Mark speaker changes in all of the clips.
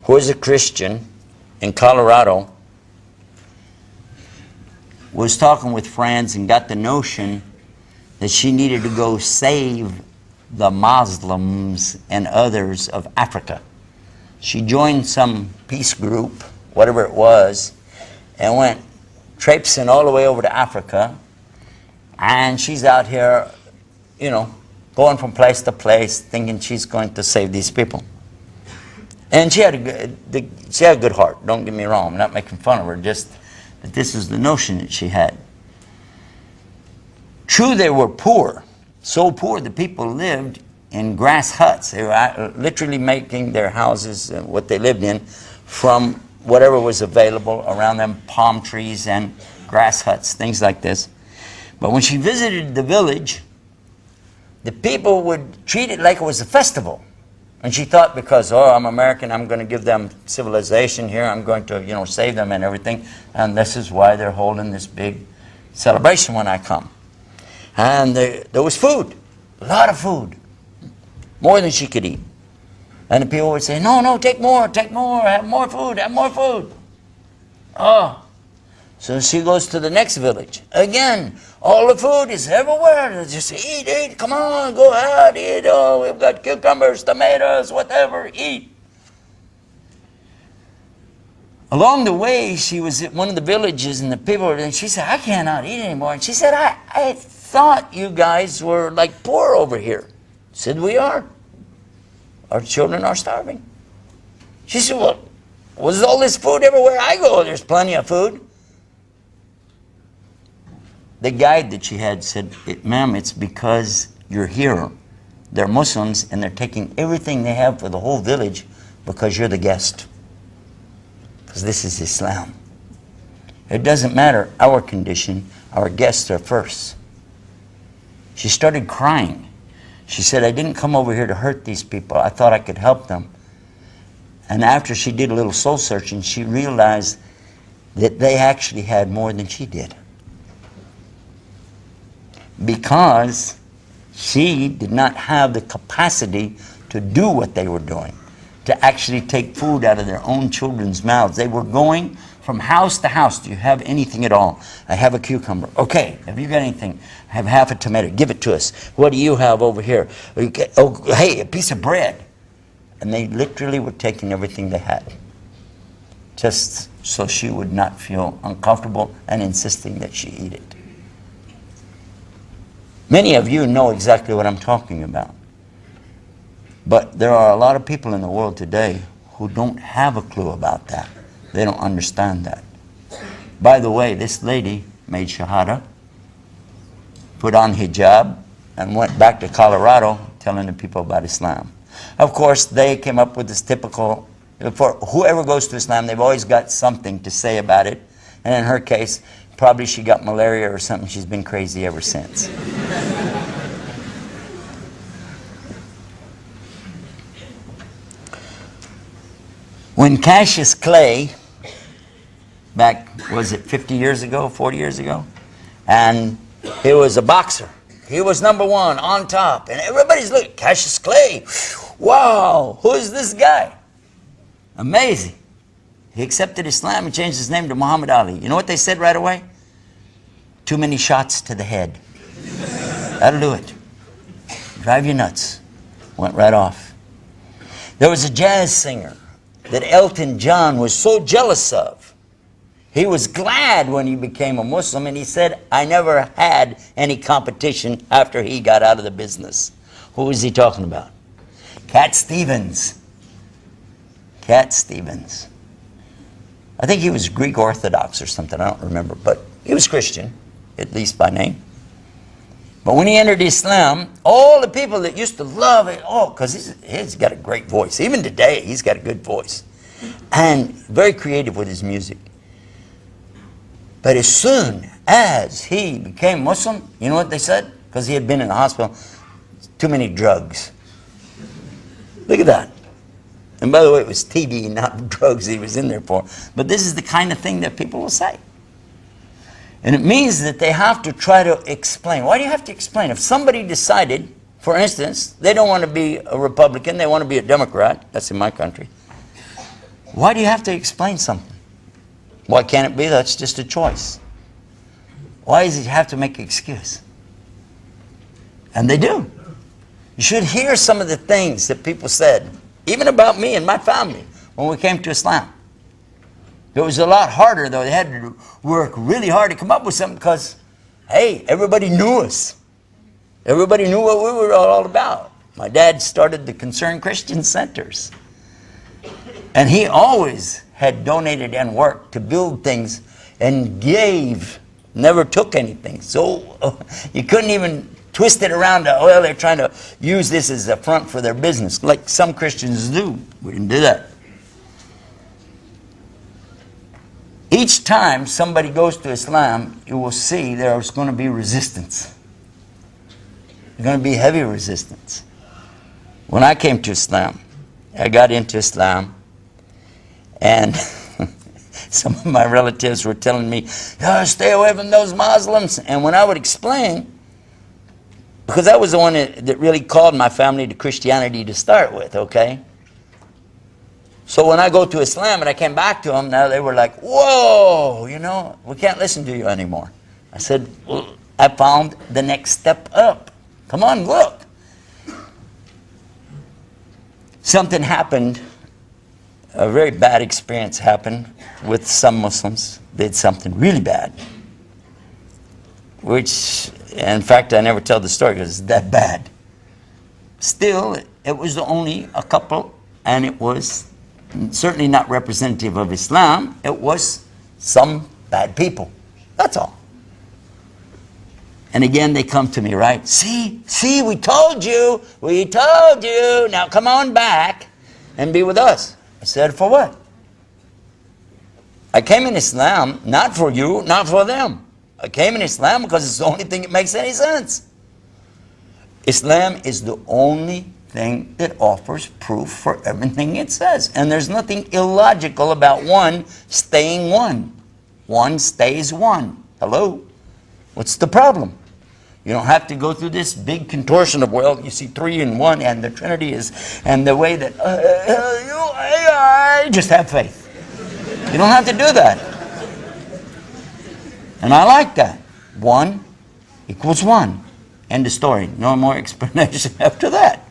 Speaker 1: who was a Christian in Colorado, was talking with friends and got the notion that she needed to go save the Muslims and others of Africa. She joined some peace group, whatever it was, and went traipsing all the way over to Africa. And she's out here, you know, going from place to place, thinking she's going to save these people. And she had a good heart, don't get me wrong. I'm not making fun of her, just that this is the notion that she had. True, they were poor, so poor that people lived in grass huts. They were literally making their houses, what they lived in, from whatever was available around them, palm trees and grass huts, things like this. But when she visited the village, the people would treat it like it was a festival. And she thought, because, oh, I'm American, I'm going to give them civilization here, I'm going to, you know, save them and everything. And this is why they're holding this big celebration when I come. And there was food, a lot of food, more than she could eat. And the people would say, no, no, take more, have more food. Oh. So she goes to the next village. Again, all the food is everywhere. Just eat, come on, go ahead, eat. Oh, we've got cucumbers, tomatoes, whatever, eat. Along the way, she was at one of the villages, and the people, and she said, I cannot eat anymore. And she said, I thought you guys were like poor over here. I said, we are. Our children are starving. She said, well, was all this food everywhere I go? There's plenty of food. The guide that she had said, ma'am, it's because you're here. They're Muslims, and they're taking everything they have for the whole village because you're the guest. Because this is Islam. It doesn't matter our condition. Our guests are first. She started crying. She said, I didn't come over here to hurt these people. I thought I could help them. And after she did a little soul searching, she realized that they actually had more than she did. Because she did not have the capacity to do what they were doing, to actually take food out of their own children's mouths. They were going from house to house. Do you have anything at all? I have a cucumber. Okay, have you got anything? I have half a tomato. Give it to us. What do you have over here? Oh, hey, a piece of bread. And they literally were taking everything they had, just so she would not feel uncomfortable and insisting that she eat it. Many of you know exactly what I'm talking about. But there are a lot of people in the world today who don't have a clue about that. They don't understand that. By the way, this lady made shahada, put on hijab, and went back to Colorado telling the people about Islam. Of course, they came up with this typical, for whoever goes to Islam, they've always got something to say about it. And in her case, probably she got malaria or something. She's been crazy ever since. When Cassius Clay, back, was it 50 years ago, 40 years ago? And he was a boxer. He was number one, on top. And everybody's looking, Cassius Clay, wow, who is this guy? Amazing. He accepted Islam and changed his name to Muhammad Ali. You know what they said right away? Too many shots to the head. That'll do it. Drive you nuts. Went right off. There was a jazz singer that Elton John was so jealous of. He was glad when he became a Muslim, and he said, I never had any competition after he got out of the business. Who was he talking about? Cat Stevens. Cat Stevens. I think he was Greek Orthodox or something, I don't remember, but he was Christian, at least by name. But when he entered Islam, all the people that used to love it, oh, because he's got a great voice. Even today, he's got a good voice. And very creative with his music. But as soon as he became Muslim, you know what they said? Because he had been in the hospital, too many drugs. Look at that. And by the way, it was TB, not drugs he was in there for. But this is the kind of thing that people will say. And it means that they have to try to explain. Why do you have to explain? If somebody decided, for instance, they don't want to be a Republican, they want to be a Democrat, that's in my country, Why do you have to explain something? Why can't it be that's just a choice? Why does it have to make an excuse? And they do. You should hear some of the things that people said, even about me and my family, when we came to Islam. It was a lot harder, though. They had to work really hard to come up with something because, hey, everybody knew us. Everybody knew what we were all about. My dad started the Concerned Christian Centers. And he always had donated and worked to build things and gave, never took anything. So you couldn't even twist it around to, well, they're trying to use this as a front for their business, like some Christians do. We didn't do that. Each time somebody goes to Islam, you will see there's going to be resistance. There's going to be heavy resistance. When I came to Islam, I got into Islam, and some of my relatives were telling me, oh, stay away from those Muslims. And when I would explain, because I was the one that really called my family to Christianity to start with, okay? So when I go to Islam and I came back to them, now they were like, whoa, you know, we can't listen to you anymore. I said, well, I found the next step up. Come on, look. Something happened, a very bad experience happened with some Muslims. They did something really bad. Which, in fact, I never tell the story because it's that bad. Still, it was only a couple, and it was certainly not representative of Islam. It was some bad people. That's all. And again, they come to me, right? See, we told you. We told you. Now come on back and be with us. I said, for what? I came in Islam not for you, not for them. I came in Islam because it's the only thing that makes any sense. Islam is the only thing that offers proof for everything it says. And there's nothing illogical about one staying one. One stays one. Hello? What's the problem? You don't have to go through this big contortion of, well, you see 3 in 1 and the Trinity is, and the way that, just have faith. You don't have to do that. And I like that. 1 equals 1. End of story. No more explanation after that.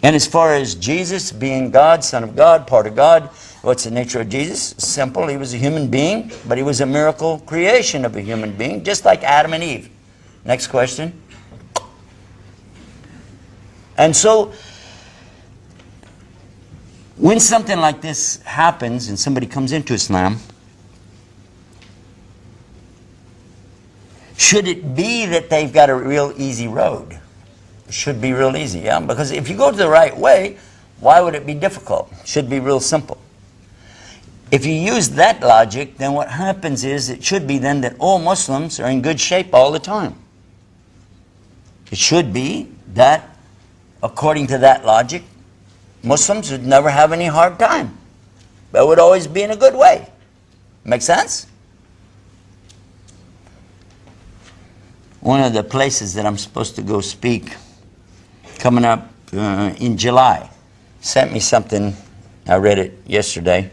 Speaker 1: And as far as Jesus being God, Son of God, part of God, what's the nature of Jesus? Simple. He was a human being, but he was a miracle creation of a human being, just like Adam and Eve. Next question. And so, when something like this happens and somebody comes into Islam, should it be that they've got a real easy road? It should be real easy, yeah? Because if you go the right way, why would it be difficult? It should be real simple. If you use that logic, then what happens is it should be then that all Muslims are in good shape all the time. It should be that, according to that logic, Muslims would never have any hard time. That would always be in a good way. Make sense? One of the places that I'm supposed to go speak coming up in July sent me something. I read it yesterday.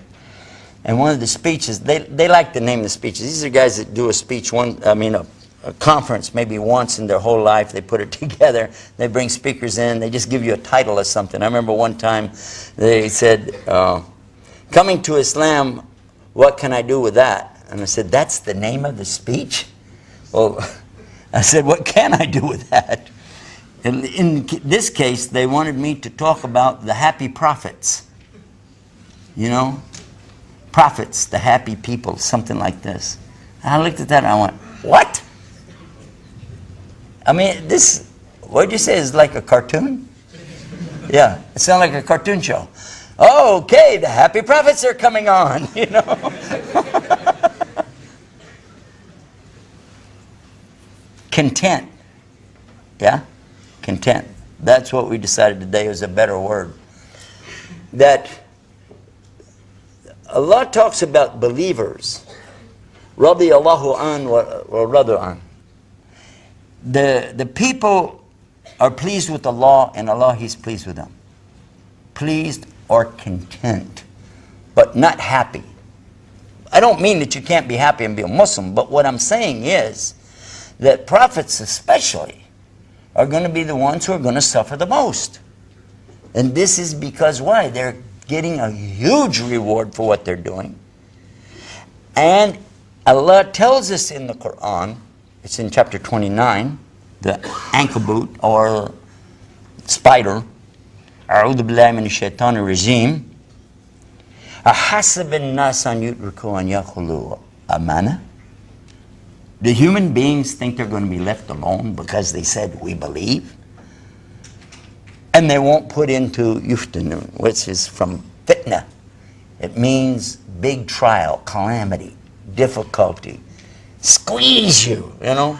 Speaker 1: And one of the speeches, they like to name the speeches. These are guys that do a speech, a conference maybe once in their whole life. They put it together. They bring speakers in. They just give you a title of something. I remember one time they said, coming to Islam, what can I do with that? And I said, that's the name of the speech? Well, I said, what can I do with that? In this case, they wanted me to talk about the happy prophets. You know? Prophets, the happy people, something like this. And I looked at that and I went, what? I mean, this, what did you say, is like a cartoon? Yeah, it sounded like a cartoon show. Oh, okay, the happy prophets are coming on, you know. Content. Yeah? Content. That's what we decided today was a better word. That Allah talks about believers. Radiyallahu an wa radu an. The people are pleased with Allah, and Allah, He's pleased with them. Pleased or content, but not happy. I don't mean that you can't be happy and be a Muslim, but what I'm saying is that prophets especially are going to be the ones who are going to suffer the most. And this is because why? They're getting a huge reward for what they're doing. And Allah tells us in the Quran, it's in chapter 29, the ankabut or spider, أعوذ بالله من الشيطان الرجيم أحسب الناس أن يتركوا أن يقولوا آمنا. Do human beings think they're going to be left alone because they said we believe? And they won't put into yuftanun, which is from fitna. It means big trial, calamity, difficulty, squeeze you, you know.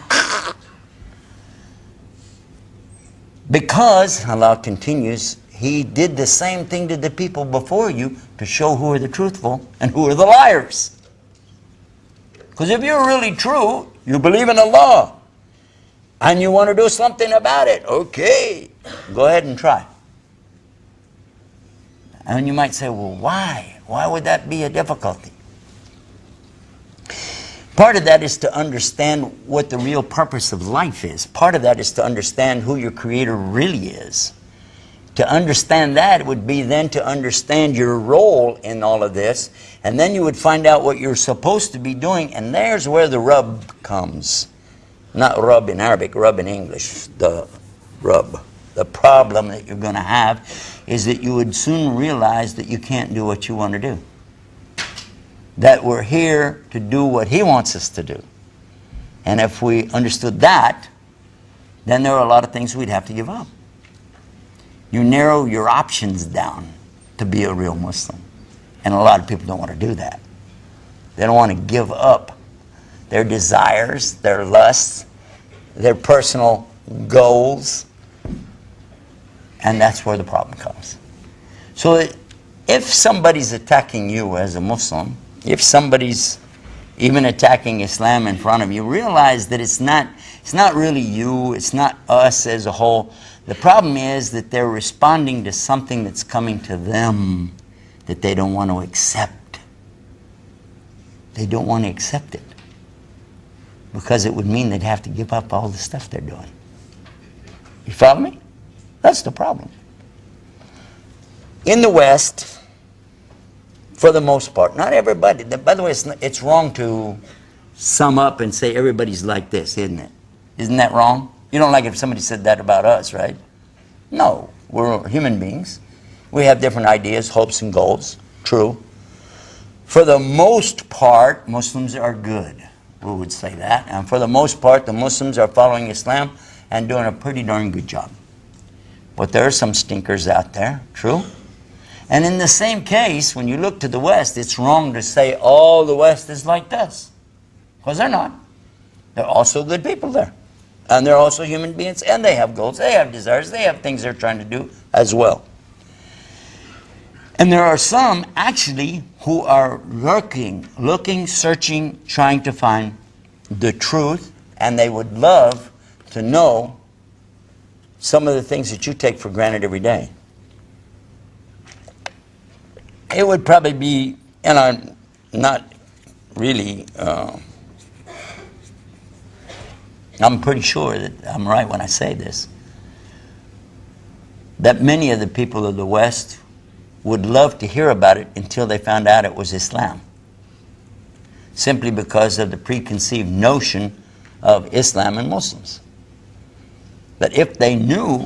Speaker 1: Because, Allah continues, He did the same thing to the people before you to show who are the truthful and who are the liars. Because if you're really true, you believe in Allah, and you want to do something about it, okay, go ahead and try. And you might say, well, why? Why would that be a difficulty? Part of that is to understand what the real purpose of life is. Part of that is to understand who your Creator really is. To understand that would be then to understand your role in all of this, and then you would find out what you're supposed to be doing, and there's where the rub comes. Not rub in Arabic, rub in English, the rub. The problem that you're going to have is that you would soon realize that you can't do what you want to do. That we're here to do what He wants us to do. And if we understood that, then there are a lot of things we'd have to give up. You narrow your options down to be a real Muslim. And a lot of people don't want to do that. They don't want to give up their desires, their lusts, their personal goals. And that's where the problem comes. So if somebody's attacking you as a Muslim, if somebody's even attacking Islam in front of you, realize that it's not really you, it's not us as a whole. The problem is that they're responding to something that's coming to them that they don't want to accept. They don't want to accept it because it would mean they'd have to give up all the stuff they're doing. You follow me? That's the problem. In the West, for the most part, not everybody. By the way, it's wrong to sum up and say everybody's like this, isn't it? Isn't that wrong? You don't like it if somebody said that about us, right? No, we're human beings. We have different ideas, hopes, and goals. True. For the most part, Muslims are good. We would say that. And for the most part, the Muslims are following Islam and doing a pretty darn good job. But there are some stinkers out there. True. And in the same case, when you look to the West, it's wrong to say all the West is like this. Because they're not. There are also good people there. And they're also human beings, and they have goals, they have desires, they have things they're trying to do as well. And there are some, actually, who are looking, searching, trying to find the truth, and they would love to know some of the things that you take for granted every day. It would probably be, and I'm not really... I'm pretty sure that I'm right when I say this, that many of the people of the West would love to hear about it until they found out it was Islam. Simply because of the preconceived notion of Islam and Muslims. That if they knew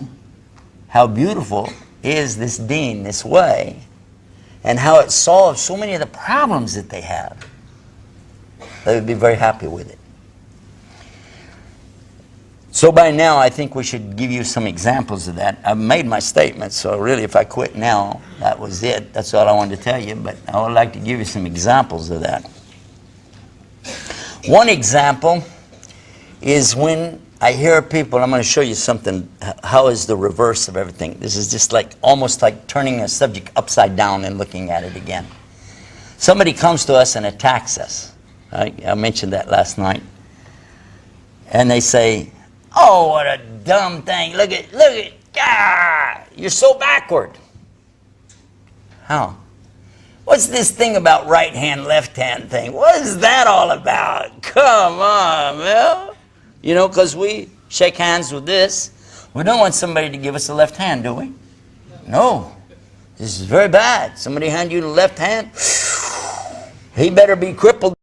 Speaker 1: how beautiful is this deen, this way, and how it solves so many of the problems that they have, they would be very happy with it. So by now, I think we should give you some examples of that. I've made my statement, so really if I quit now, that was it. That's all I wanted to tell you, but I would like to give you some examples of that. One example is when I hear people, I'm going to show you something, how is the reverse of everything. This is just like, almost like turning a subject upside down and looking at it again. Somebody comes to us and attacks us. I mentioned that last night. And they say, oh, what a dumb thing. Look at, ah, you're so backward. How? What's this thing about right hand, left hand thing? What is that all about? Come on, Mel. You know, because we shake hands with this. We don't want somebody to give us a left hand, do we? No. This is very bad. Somebody hand you the left hand, he better be crippled.